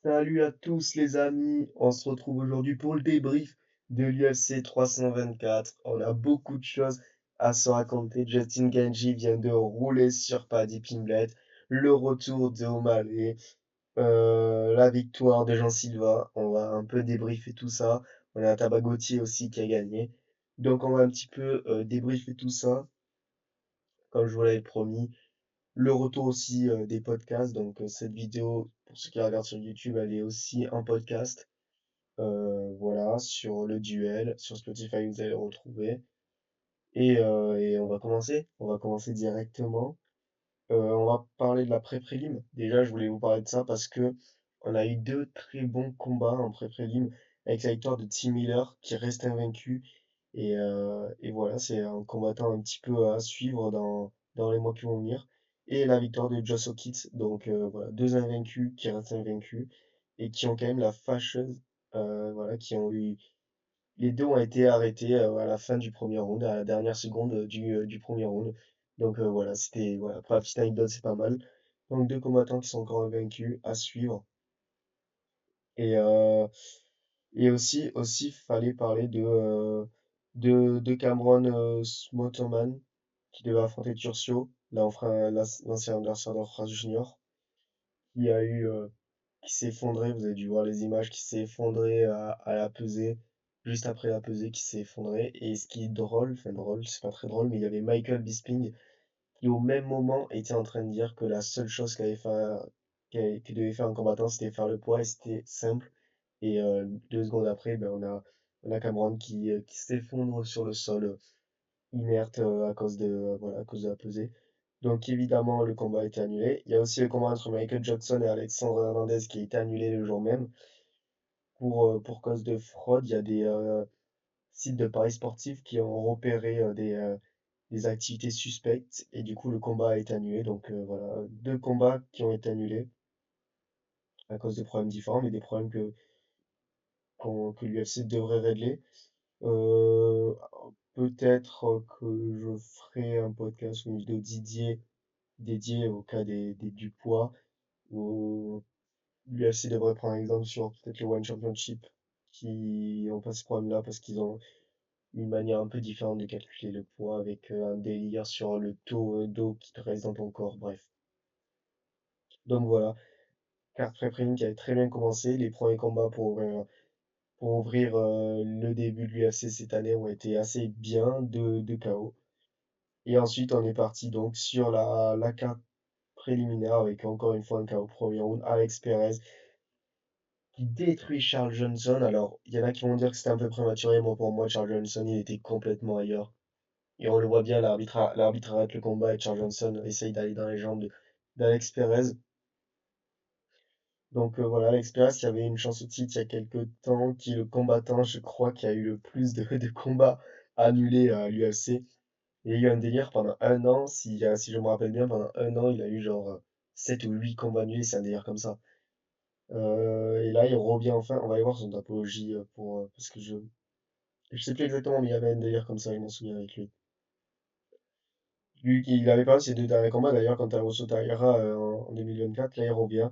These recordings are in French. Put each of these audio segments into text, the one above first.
Salut à tous les amis, on se retrouve aujourd'hui pour le débrief de l'UFC 324. On a beaucoup de choses à se raconter. Justin Gaethje vient de rouler sur Paddy Pimblett, le retour de O'Malley, la victoire de Jean Silva. On va un peu débriefer tout ça. On a Tabagotier aussi qui a gagné. Donc on va un petit peu débriefer tout ça, comme je vous l'avais promis. Le retour aussi des podcasts. Donc cette vidéo, pour ceux qui la regardent sur YouTube, elle est aussi en podcast. Voilà, sur le duel, sur Spotify, vous allez le retrouver. Et on va commencer. On va commencer directement. On va parler de la pré-prélim. Déjà, je voulais vous parler de ça parce que on a eu deux très bons combats en pré-prélim avec la victoire de Tim Miller qui reste invaincu. Et voilà, c'est un combattant un petit peu à suivre dans les mois qui vont venir. Et la victoire de Josh Kids. Donc voilà, deux invaincus qui restent invaincus et qui ont quand même la fâcheuse, voilà, qui ont eu. Les deux ont été arrêtés à la fin du premier round, à la dernière seconde du premier round. Donc voilà, c'était voilà, pour la petite anecdote, c'est pas mal. Donc deux combattants qui sont encore invaincus à suivre. Et, euh, et aussi fallait parler de Cameron Smotherman qui devait affronter Turcio, l'ancien adversaire d'Anfras Junior, qui a eu qui s'est effondré, vous avez dû voir les images, qui s'est effondré à la pesée, juste après la pesée, qui s'est effondré. Et ce qui est drôle, enfin drôle, c'est pas très drôle, mais il y avait Michael Bisping qui au même moment était en train de dire que la seule chose qu'il devait faire un combattant, c'était faire le poids et c'était simple. Et 2 secondes après, ben, on a Cameron qui s'effondre sur le sol, inerte à cause voilà, à cause de la pesée. Donc évidemment, le combat a été annulé. Il y a aussi le combat entre Michael Jackson et Alexandre Hernandez qui a été annulé le jour même pour cause de fraude. Il y a des sites de paris sportifs qui ont repéré des activités suspectes et du coup le combat a été annulé. Donc voilà, deux combats qui ont été annulés à cause de problèmes différents, mais des problèmes que l'UFC devrait régler. Euh, Peut-être que je ferai un podcast ou une vidéo dédié au cas du poids, où l'UFC devrait prendre un exemple sur peut-être le One Championship, qui ont pas ce problème-là parce qu'ils ont une manière un peu différente de calculer le poids avec un délire sur le taux d'eau qui te reste dans ton corps, bref. Donc voilà, carte pré-prime qui avait très bien commencé, les premiers combats pour ouvrir le début de l'UFC cette année ont été assez bien de KO. Et ensuite on est parti donc sur la carte préliminaire avec encore une fois un KO premier round, Alex Perez qui détruit Charles Johnson. Alors, il y en a qui vont dire que c'était un peu prématuré. Moi, pour moi, Charles Johnson, il était complètement ailleurs. Et on le voit bien, l'arbitre arrête le combat et Charles Johnson essaye d'aller dans les jambes d'Alex Perez. Donc voilà, Alex Perez qui avait une chance au titre il y a quelques temps, qui est le combattant, je crois, qui a eu le plus de combats annulés à l'UFC. Il y a eu un délire pendant un an, si je me rappelle bien, pendant un an, il a eu genre 7 ou 8 combats annulés, c'est un délire comme ça. Et là, il revient enfin. On va aller voir son apologie parce que je sais plus exactement, mais il y avait un délire comme ça, je m'en souviens avec lui. Lui, il avait pas ses deux derniers combats d'ailleurs contre Alonso Taira en 2024. Là, il revient.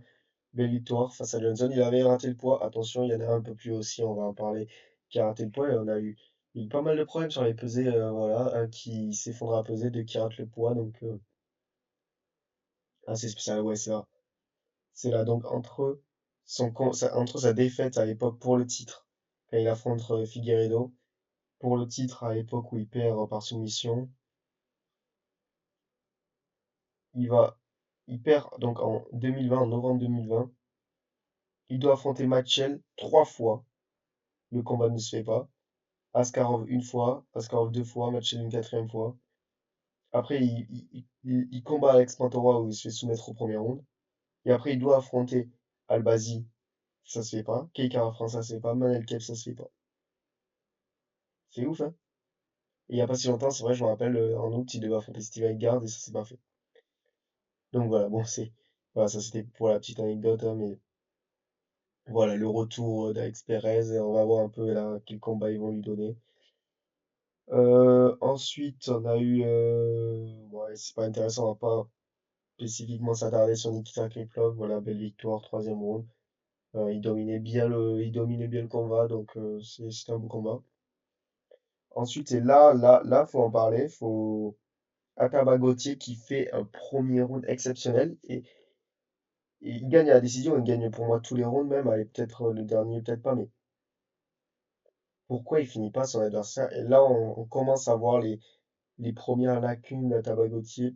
Belle victoire face à Johnson. Il avait raté le poids. Attention, il y en a un peu plus aussi, on va en parler, qui a raté le poids. Et on a eu pas mal de problèmes sur les pesées. Voilà, un qui s'effondre à peser, deux qui rate le poids. Donc, assez spécial. Ouais, c'est là. C'est là. Donc, entre sa défaite à l'époque pour le titre, quand il affronte Figueiredo, pour le titre à l'époque où il perd par soumission, il va, il perd donc en 2020, en novembre 2020. Il doit affronter Matchel 3 fois. Le combat ne se fait pas. Askarov une fois, Askarov 2 fois, Matchel une quatrième fois. Après, il combat Alex Mantora où il se fait soumettre au premier round. Et après, il doit affronter Albazi, ça se fait pas. Keikara France, ça se fait pas. Manel Kep, ça se fait pas. C'est ouf, hein? Et il y a pas si longtemps, c'est vrai, je me rappelle, en août, il devait affronter Steve Edgard et ça s'est pas fait. Donc voilà, bon, voilà, ça c'était pour la petite anecdote, hein, mais voilà, le retour d'Alex Perez, et on va voir un peu là quel combat ils vont lui donner. Ensuite, on a eu, ouais, c'est pas intéressant, on va pas spécifiquement s'attarder sur Nikita Krylov, voilà, belle victoire, troisième round. Il dominait bien le combat, donc c'était un beau combat. Ensuite, c'est là, faut en parler. Faut Ataba Gauthier qui fait un premier round exceptionnel et il gagne à la décision. Il gagne pour moi tous les rounds même. Allez, peut-être le dernier, peut-être pas, mais pourquoi il finit pas son adversaire? Et là, on commence à voir les premières lacunes d'Ataba Gauthier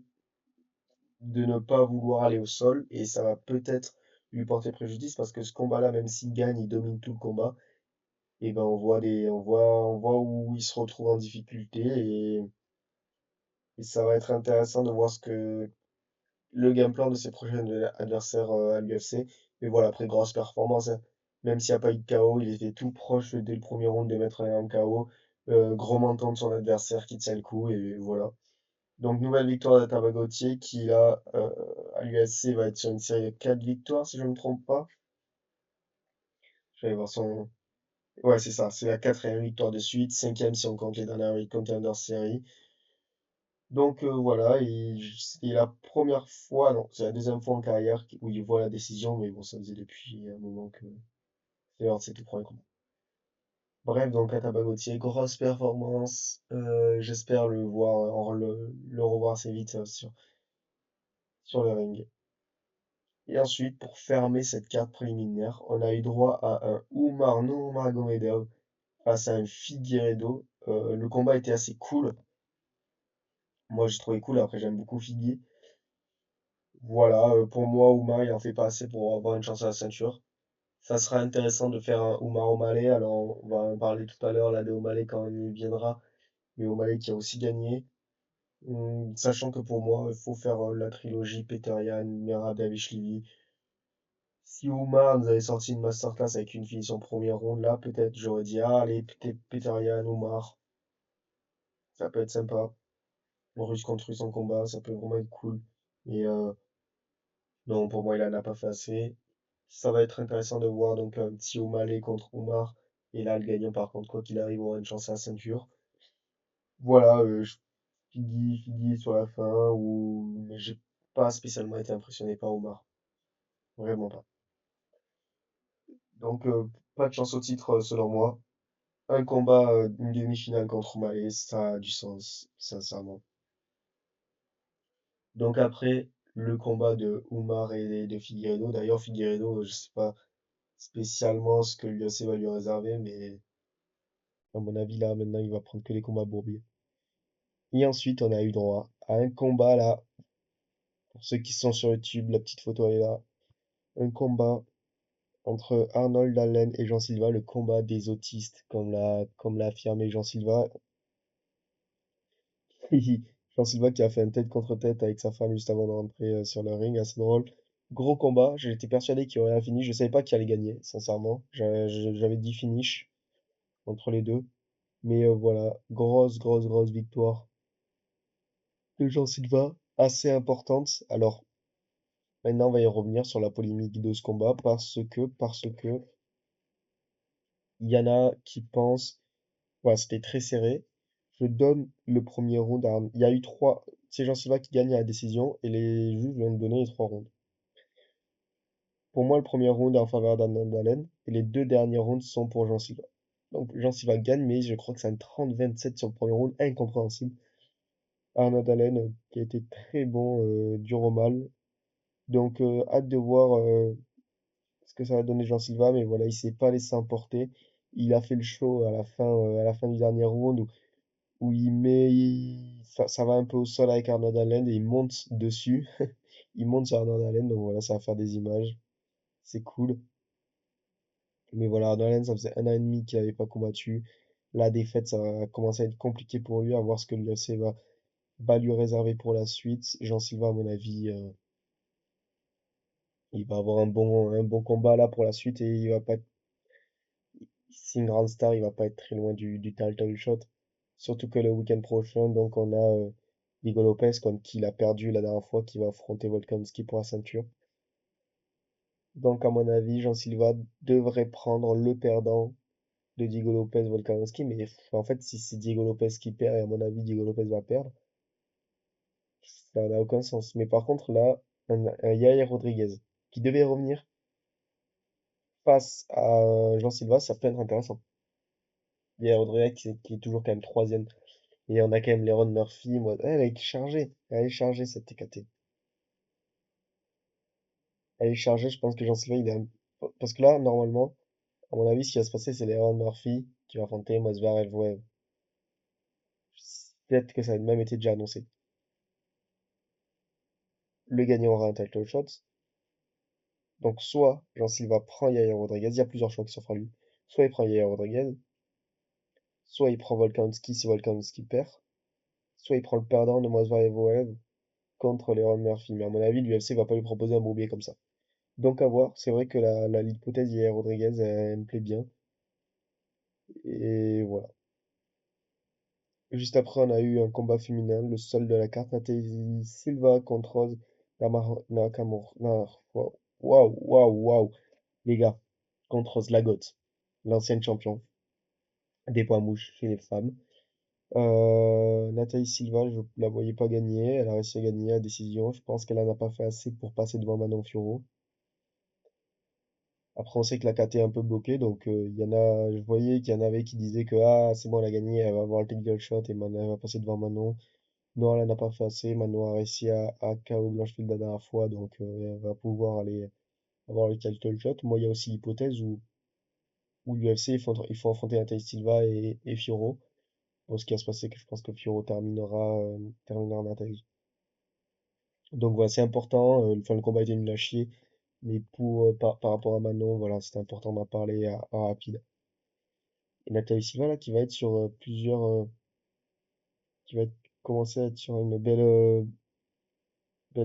de ne pas vouloir aller au sol et ça va peut-être lui porter préjudice parce que ce combat-là, même s'il gagne, il domine tout le combat. Et ben on voit où il se retrouve en difficulté et ça va être intéressant de voir ce que le game plan de ses prochains adversaires à l'UFC. Mais voilà, après grosse performance, hein. Même s'il n'y a pas eu de KO, il était tout proche dès le premier round de mettre un KO. Gros menton de son adversaire qui tient le coup et voilà. Donc nouvelle victoire d'Ataba Gauthier qui là à l'UFC va être sur une série de 4 victoires si je ne me trompe pas. Je vais voir son. Ouais, c'est ça, c'est la quatrième victoire de suite, cinquième si on compte les dernières Contender Series. Donc voilà, et c'était la première fois, non, c'est la deuxième fois en carrière où il voit la décision, mais bon, ça faisait depuis un moment que c'est lors de ses tout premiers combats. Bref, donc Ataba Gauthier, grosse performance, j'espère le revoir assez vite sur le ring. Et ensuite, pour fermer cette carte préliminaire, on a eu droit à un Umar Nurmagomedov face à un Figueiredo. Le combat était assez cool. Moi, j'ai trouvé cool. Après, j'aime beaucoup Figgy. Voilà, pour moi, Umar, il en fait pas assez pour avoir une chance à la ceinture. Ça sera intéressant de faire un Umar O'Malley. Alors, on va en parler tout à l'heure, là, de O'Malley quand il viendra. Mais O'Malley qui a aussi gagné. Sachant que pour moi, il faut faire la trilogie Peter Merab, Dvalishvili. Si Umar nous avait sorti une masterclass avec une finition première ronde, là, peut-être j'aurais dit, ah, allez, Peter Umar, ça peut être sympa. Russe contre russe en combat, ça peut vraiment être cool. Mais non, pour moi, il en a pas fait assez. Ça va être intéressant de voir donc un petit O'Malley contre Omar. Et là, le gagnant, par contre, quoi qu'il arrive, aura une chance à la ceinture. Voilà, Figgy sur la fin, mais j'ai pas spécialement été impressionné par Omar. Vraiment pas. Donc, pas de chance au titre, selon moi. Un combat, une demi-finale contre O'Malley, ça a du sens, sincèrement. Donc après, le combat de Umar et de Figueiredo. D'ailleurs, Figueiredo, je sais pas spécialement ce que l'UFC va lui réserver, mais à mon avis, là, maintenant, il va prendre que les combats bourbiers. Et ensuite, on a eu droit à un combat, là, pour ceux qui sont sur YouTube, la petite photo elle est là. Un combat entre Arnold Allen et Jean Silva, le combat des autistes, comme l'a affirmé Jean Silva. Jean Silva qui a fait un tête contre tête avec sa femme juste avant de rentrer sur le ring, assez drôle. Gros combat, j'étais persuadé qu'il y aurait un finish, je savais pas qui allait gagner, sincèrement. J'avais dit finish entre les deux. Mais voilà, grosse victoire de Jean Silva, assez importante. Alors, maintenant, on va y revenir sur la polémique de ce combat parce que, il y en a qui pensent, voilà, c'était très serré. Je donne le premier round à Il y a eu trois, c'est Jean Silva qui gagne à la décision et les juges lui ont donné les trois rounds. Pour moi, le premier round est en faveur d'Arnold Allen et les deux derniers rounds sont pour Jean Silva. Donc, Jean Silva gagne, mais je crois que c'est un 30-27 sur le premier round, incompréhensible. Arnold Allen, qui a été très bon, dur au mal. Donc, hâte de voir ce que ça va donner Jean Silva, mais voilà, il s'est pas laissé emporter. Il a fait le show à la fin du dernier round où ça va un peu au sol avec Arnold Allen et il monte dessus. Il monte sur Arnold Allen, donc voilà, ça va faire des images. C'est cool. Mais voilà, Arnold Allen, ça faisait un an et demi qu'il n'avait pas combattu. La défaite, ça va commencer à être compliqué pour lui, à voir ce que l'UFC va lui réserver pour la suite. Jean Silva, à mon avis, il va avoir un bon combat là pour la suite et il va pas être, c'est une grande star, il va pas être très loin du title shot. Surtout que le week-end prochain, donc on a Diego Lopez contre qui il a perdu la dernière fois, qui va affronter Volkanovski pour la ceinture. Donc à mon avis, Jean Silva devrait prendre le perdant de Diego Lopez Volkanovski, mais en fait si c'est Diego Lopez qui perd, et à mon avis Diego Lopez va perdre, ça n'a aucun sens. Mais par contre là, un Yair Rodriguez qui devait revenir face à Jean Silva, ça peut être intéressant. Il y a Rodriguez qui est toujours quand même troisième. Et on a quand même Leron Murphy. Moi, elle est chargée cette TKT. Elle est chargée, je pense que Jean Silva, parce que là, normalement, à mon avis, ce qui va se passer, c'est Leron Murphy qui va affronter Mozvar Evloev. Peut-être que ça a même été déjà annoncé. Le gagnant aura un title shot. Donc, soit Jean Silva prend Yair Rodriguez, il y a plusieurs choix qui s'offrent à lui. Soit il prend Yair Rodriguez, soit il prend Volkanovski si Volkanovski perd, soit il prend le perdant de Mozvar Evloev contre Leron Murphy. Mais à mon avis, l'UFC va pas lui proposer un bourbier comme ça. Donc à voir, c'est vrai que l'hypothèse Yair Rodriguez, elle me plaît bien. Et voilà. Juste après, on a eu un combat féminin, le seul de la carte, Nathalie Silva contre Rose Nakamura. Waouh, waouh, waouh, waouh. Les gars, contre Rose Lagotte, l'ancienne championne des poids mouches chez les femmes. Nathalie Silva, je la voyais pas gagner. Elle a réussi à gagner à décision. Je pense qu'elle en a pas fait assez pour passer devant Manon Fiorot. Après, on sait que la KT est un peu bloquée, donc je voyais qu'il y en avait qui disaient que ah, c'est bon, elle a gagné, elle va avoir le title shot et Manon, elle va passer devant Manon. Non, elle n'a pas fait assez. Manon a réussi à KO Blanchfield la dernière fois, donc elle va pouvoir aller avoir le title shot. Moi, il y a aussi l'hypothèse où l'UFC, il faut affronter Nathalie Silva et Fiorot. Bon, ce qui va se passer, c'est que je pense que Fiorot terminera Nathalie. Donc voilà, c'est important. Enfin, le combat était nul à chier. Mais par rapport à Manon, voilà, c'était important d'en parler à rapide. Et Nathalie Silva, là, qui va être sur qui va commencer à être sur une belle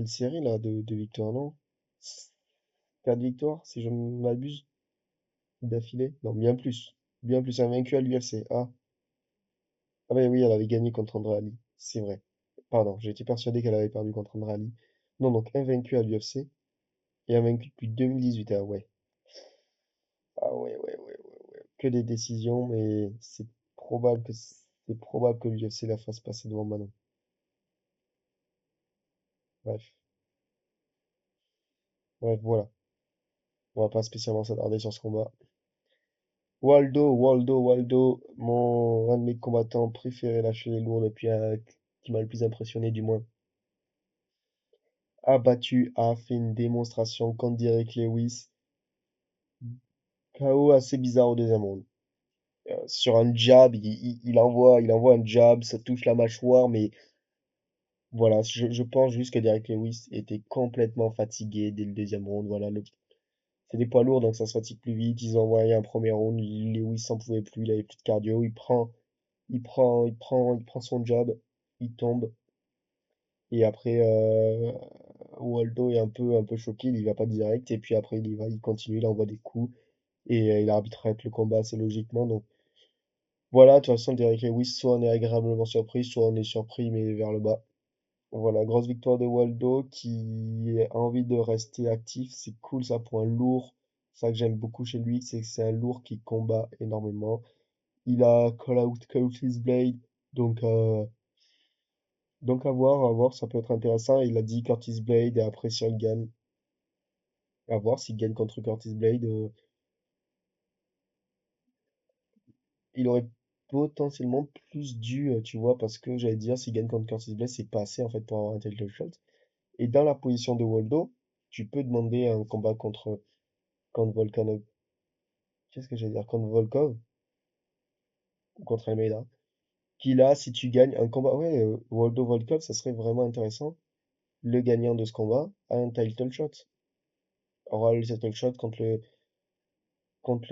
série, là, de victoires, non? 4 victoires, si je ne m'abuse, d'affilée. Non, bien plus. Bien plus, invaincu à l'UFC. Ah bah oui, elle avait gagné contre André Ali. C'est vrai. Pardon, j'étais persuadé qu'elle avait perdu contre André Ali. Non, donc invaincue à l'UFC et invaincue depuis 2018. Ah ouais. Ah ouais, ouais, ouais, ouais, ouais. Que des décisions, mais c'est probable que l'UFC la fasse passer devant Manon. Bref. Bref, voilà. On va pas spécialement s'attarder sur ce combat. Waldo, un de mes combattants préférés lâcher les lourds qui m'a le plus impressionné du moins, a fait une démonstration contre Derek Lewis, KO assez bizarre au deuxième round. Sur un jab, il envoie un jab, ça touche la mâchoire, mais voilà, je pense juste que Derek Lewis était complètement fatigué dès le deuxième round. Voilà, c'est des poids lourds, donc ça se fatigue plus vite. Ils ont envoyé un premier round, Lewis s'en pouvait plus, il avait plus de cardio, il prend son jab, il tombe, et après, Waldo est un peu choqué, il y va pas direct, et puis après, il y va, il continue, il envoie des coups, et il arbitre avec le combat assez logiquement, donc voilà, de toute façon, Derek Lewis, soit on est agréablement surpris, soit on est surpris, mais vers le bas. Voilà, grosse victoire de Waldo qui a envie de rester actif, c'est cool ça pour un lourd, ça que j'aime beaucoup chez lui, c'est que c'est un lourd qui combat énormément. Il a call out Curtis Blade, donc à voir, ça peut être intéressant. Il a dit Curtis Blade et après si elle gagne, à voir s'il gagne contre Curtis Blade, il aurait potentiellement plus dû, tu vois, parce que j'allais dire s'il gagne contre Curtis Blade, c'est pas assez en fait pour avoir un title shot. Et dans la position de Waldo, tu peux demander un combat contre Volkanov. Qu'est-ce que j'allais dire? Contre Volkov ou contre Almeida. Qui là, si tu gagnes un combat, ouais, Waldo Volkov, ça serait vraiment intéressant. Le gagnant de ce combat a un title shot. Aura le title shot contre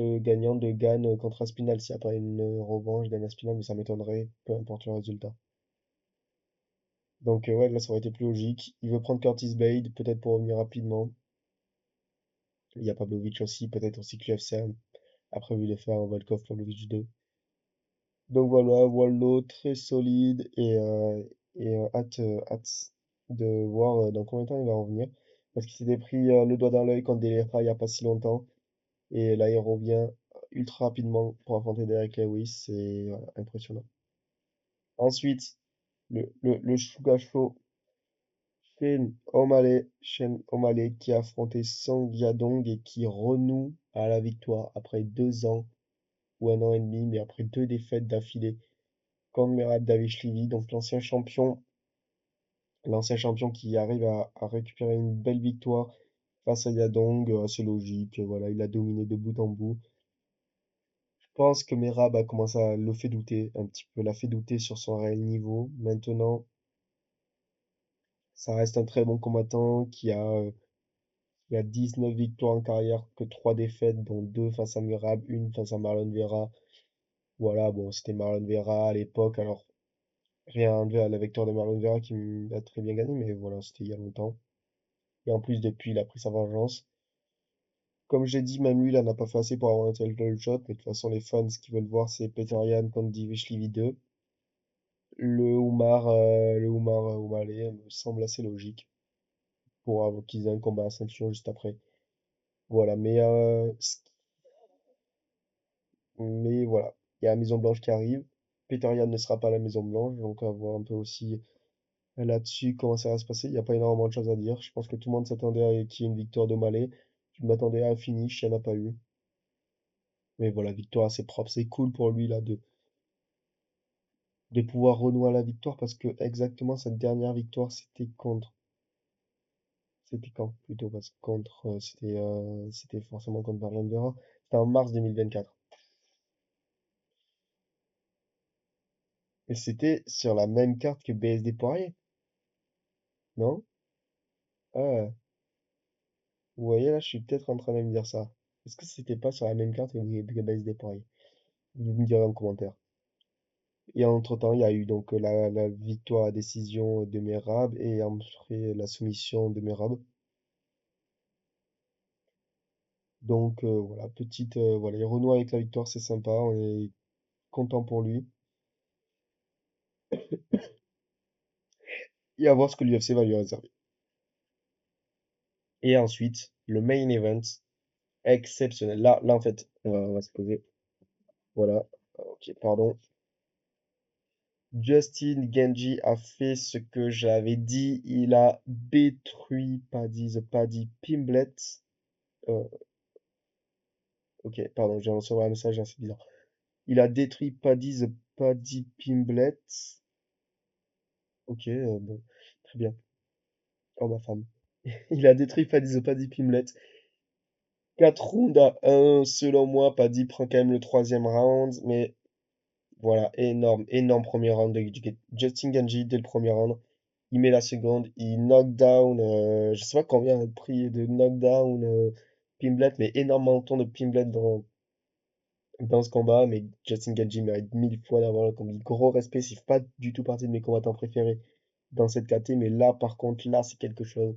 le gagnant de Gann contre Aspinal. S'il n'y a pas une revanche Gann Aspinal, mais ça m'étonnerait, peu importe le résultat. Donc ouais, là ça aurait été plus logique. Il veut prendre Curtis Blade, peut-être pour revenir rapidement. Il y a Pavlovich aussi, peut-être aussi que l'UFC a prévu de faire un Volkov Pavlovich 2. Donc voilà, Wallo très solide et hâte de voir dans combien de temps il va revenir. Parce qu'il s'était pris le doigt dans l'œil contre Delera il n'y a pas si longtemps. Et là, il revient ultra rapidement pour affronter Derek Lewis. C'est voilà, impressionnant. Ensuite, le Suga Show. Sean O'Malley qui a affronté Song Yadong et qui renoue à la victoire après 2 ans ou un an et demi, mais après deux défaites d'affilée contre Merab Dvalishvili, donc l'ancien champion qui arrive à récupérer une belle victoire face à Yadong, assez logique, voilà, il a dominé de bout en bout. Je pense que Merab a commencé à le fait douter un petit peu, l'a fait douter sur son réel niveau. Maintenant, ça reste un très bon combattant qui a 19 victoires en carrière, que 3 défaites, dont 2 face à Merab, une face à Marlon Vera. Voilà, bon, c'était Marlon Vera à l'époque, alors rien enlevé à la victoire de Marlon Vera a très bien gagné, mais voilà, c'était il y a longtemps. Et en plus, depuis, il a pris sa vengeance. Comme j'ai dit, même lui, il en a pas fait assez pour avoir un title shot, mais de toute façon, les fans, ce qu'ils veulent voir, c'est Peter Yan contre Dvalishvili 2. Le O'Malley me semble assez logique pour qu'ils aient un combat à ceinture juste après. Voilà, mais voilà, il y a la Maison Blanche qui arrive. Peter Yan ne sera pas à la Maison Blanche, donc à voir un peu aussi là-dessus comment ça va se passer. Il n'y a pas énormément de choses à dire. Je pense que tout le monde s'attendait à qu'il y ait une victoire d'O'Malley. Je m'attendais à un finish, il n'y en a pas eu. Mais voilà, victoire assez propre. C'est cool pour lui là de pouvoir renouer à la victoire parce que exactement cette dernière victoire, c'était quand plutôt parce que c'était forcément contre Marlon Vera. C'était en mars 2024. Et c'était sur la même carte que BSD Poirier, non? Ah, vous voyez là, je suis peut-être en train de me dire ça. Est-ce que c'était pas sur la même carte que BSD Poirier? Vous me direz en commentaire. Et entre-temps, il y a eu donc la victoire à décision de Merab et après la soumission de Merab. Donc voilà, voilà, il renoue avec la victoire, c'est sympa, on est content pour lui. Et à voir ce que l'UFC va lui réserver. Et ensuite, le main event, exceptionnel. Là en fait, on va se poser. Voilà, ok, pardon. Justin Genji a fait ce que j'avais dit. Il a détruit The Paddy Pimblett. Euh, ok, pardon, j'ai reçu un message assez bizarre. Il a détruit The Paddy Pimblett. Ok, bon, très bien. Oh, ma femme. Il a détruit The Paddy Pimblett. 4 rounds à 1, selon moi. Paddy prend quand même le troisième round, mais voilà, énorme premier round de Justin Genji dès le premier round. Il met la seconde, il knock down, je sais pas combien a pris de knockdown Pimblett, mais énormément de temps de Pimblett dans ce combat. Mais Justin Genji mérite 1000 fois d'avoir le combat. Gros respect, c'est pas du tout partie de mes combattants préférés dans cette KT, mais là, par contre, là, c'est quelque chose.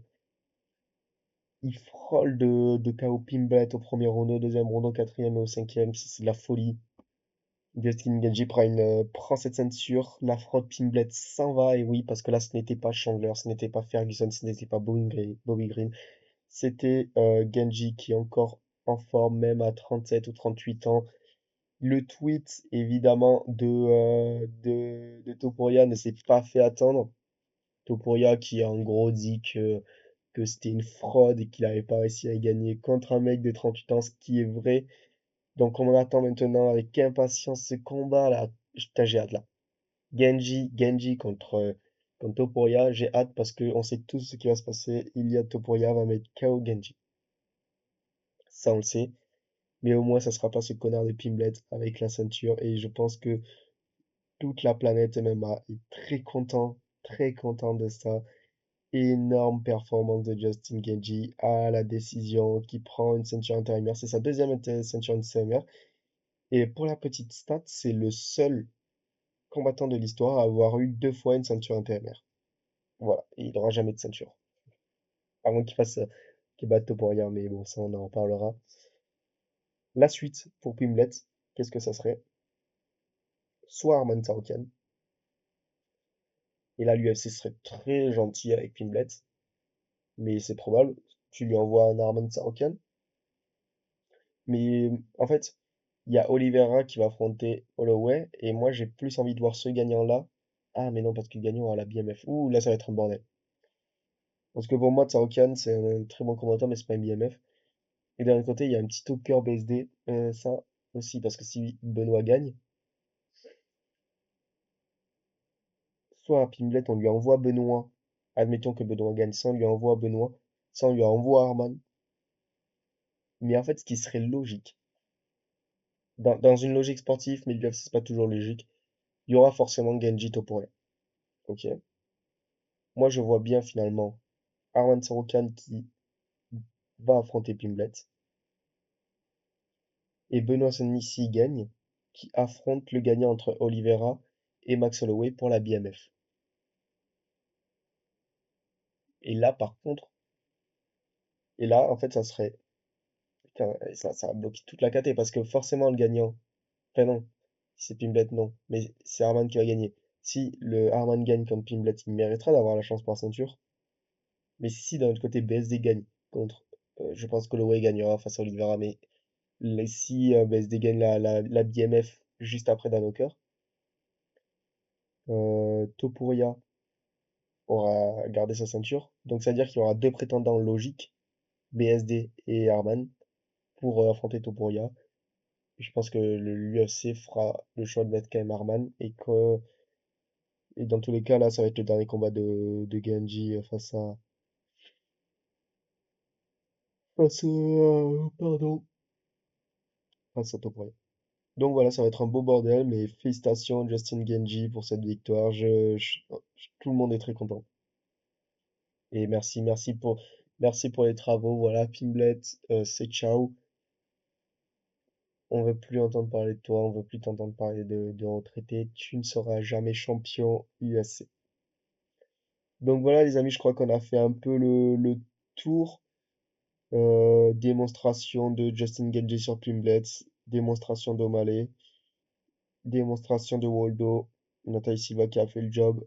Il frôle de KO Pimblett au premier round, au deuxième round, au quatrième et au cinquième, c'est de la folie. Justin Gaethje prend cette ceinture, la fraude Pimblett s'en va, et oui, parce que là, ce n'était pas Chandler, ce n'était pas Ferguson, ce n'était pas Bobby Green, c'était Genji qui est encore en forme, même à 37 ou 38 ans. Le tweet, évidemment, de Topuria ne s'est pas fait attendre. Topuria qui, en gros, dit que c'était une fraude et qu'il n'avait pas réussi à y gagner contre un mec de 38 ans, ce qui est vrai. Donc on attend maintenant avec impatience ce combat là. Putain, j'ai hâte là. Genji contre Topuria, j'ai hâte parce que on sait tous ce qui va se passer. Ilia Topuria va mettre KO Genji. Ça on le sait. Mais au moins ça sera pas ce connard de Pimblett avec la ceinture. Et je pense que toute la planète MMA est très content de ça. Énorme performance de Justin Genji à la décision qui prend une ceinture intérimaire. C'est sa deuxième ceinture intérimaire. Et pour la petite stat, c'est le seul combattant de l'histoire à avoir eu 2 fois une ceinture intérimaire. Voilà, et il n'aura jamais de ceinture. À moins qu'il batte Topuria, mais bon, ça on en reparlera. La suite pour Pimblett, qu'est-ce que ça serait? Soit Arman Tsarukyan, et là l'UFC serait très gentil avec Pimblett, mais c'est probable. Tu lui envoies un Arman Tsarukyan. Mais en fait, il y a Oliveira qui va affronter Holloway, et moi j'ai plus envie de voir ce gagnant-là. Ah, mais non, parce que le gagnant a la BMF. Ouh, là ça va être un bordel. Parce que pour moi, Tsaokan, c'est un très bon combattant, mais c'est pas un BMF. Et d'un autre côté, il y a un petit Topper BSD, ça aussi, parce que si Benoît gagne, soit à Pimblet, on lui envoie Benoît, admettons que Benoît gagne, ça on lui envoie Benoît, ça on lui envoie Arman. Mais en fait, ce qui serait logique, dans une logique sportive, mais l'UFC c'est pas toujours logique, il y aura forcément Genji Topuria. Ok? Moi, je vois bien finalement Arman Tsarukyan qui va affronter Pimblet et Benoît Saint-Denis s'il gagne, qui affronte le gagnant entre Oliveira et Max Holloway pour la BMF. Et là, par contre, et là, en fait, ça serait, putain, et ça va bloquer toute la KT parce que forcément, le gagnant, enfin non, si c'est Pimblet, non, mais c'est Arman qui va gagner. Si le Arman gagne contre Pimblet, il méritera d'avoir la chance pour la ceinture. Mais si d'un autre côté BSD gagne contre, je pense que Holloway gagnera face à Oliveira, mais si BSD gagne la BMF juste après Dan Hooker, Topuria aura gardé sa ceinture. Donc ça veut dire qu'il y aura deux prétendants logiques, BSD et Arman, pour affronter Topuria. Je pense que l'UFC fera le choix de mettre quand même Arman et dans tous les cas là ça va être le dernier combat de Genji pardon, face à Topuria. Donc voilà, ça va être un beau bordel, mais félicitations Justin Genji pour cette victoire. Tout le monde est très content. Et merci pour les travaux. Voilà, Pimblet, c'est ciao. On veut plus entendre parler de toi, on veut plus t'entendre parler de retraité. Tu ne seras jamais champion UFC. Donc voilà, les amis, je crois qu'on a fait un peu le tour. Démonstration de Justin Gaethje sur Pimblet, démonstration d'O'Malley, démonstration de Waldo, Nathalie Silva qui a fait le job,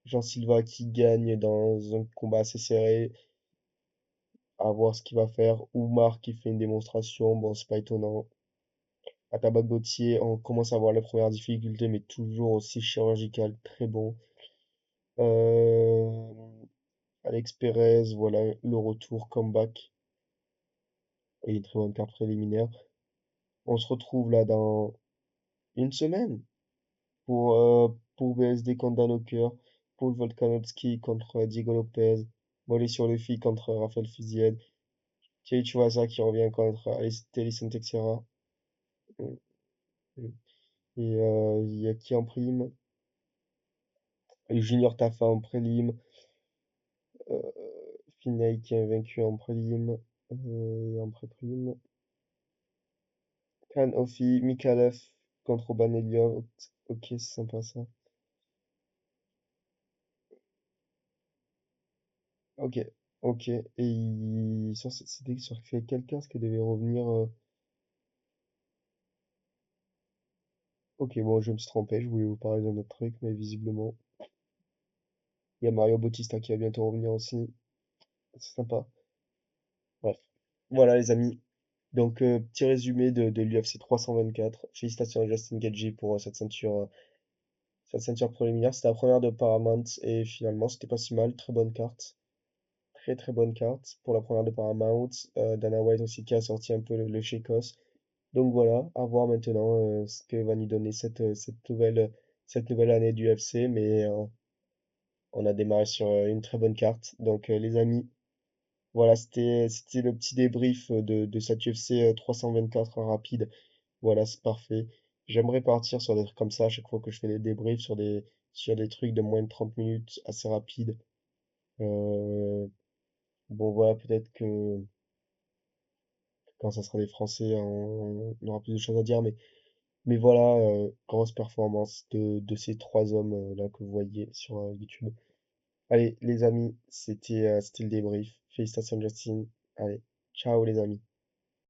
Jean Silva qui gagne dans un combat assez serré, à voir ce qu'il va faire. Oumar qui fait une démonstration, bon, c'est pas étonnant. Atabak Gauthier, on commence à voir les premières difficultés, mais toujours aussi chirurgical, très bon. Euh, Alex Perez, voilà, le retour, comeback, et une très bonne carte préliminaire. On se retrouve là dans une semaine pour BSD contre Dan Hooker, Paul Volkanovski contre Diego Lopez, Molly sur le fil contre Rafael Fiziev, Thierry Chuasa qui revient contre Alistair Teixeira. Et il y a qui en prime? Et Junior Tafa en prélim. Euh, Finney qui est vaincu en prélim. En pré-prime. Khan Ofi, Mikalev contre Ban Elliott. Ok, c'est sympa ça. Ok, ok. Et c'était sur quel casque devait revenir Ok, bon, je me suis trompé, je voulais vous parler d'un autre truc, mais visiblement, il y a Mario Bautista qui va bientôt revenir aussi. C'est sympa. Bref. Voilà les amis. Donc, petit résumé de l'UFC 324. Félicitations à Justin Gaethje pour cette ceinture préliminaire. C'était la première de Paramount et finalement, c'était pas si mal. Très bonne carte. Très très bonne carte pour la première de Paramount. Dana White aussi qui a sorti un peu le Shakos. Donc voilà, à voir maintenant ce que va nous donner cette nouvelle année du UFC. Mais on a démarré sur une très bonne carte. Donc les amis, voilà, c'était le petit débrief de cette UFC 324 rapide. Voilà, c'est parfait. J'aimerais partir sur des trucs comme ça à chaque fois que je fais des débriefs sur des trucs de moins de 30 minutes assez rapides. Euh, bon, voilà, peut-être que quand ça sera des Français, on aura plus de choses à dire. Mais voilà, grosse performance de ces trois hommes là que vous voyez sur YouTube. Allez, les amis, c'était le débrief. Félicitations, Justin. Allez, ciao, les amis.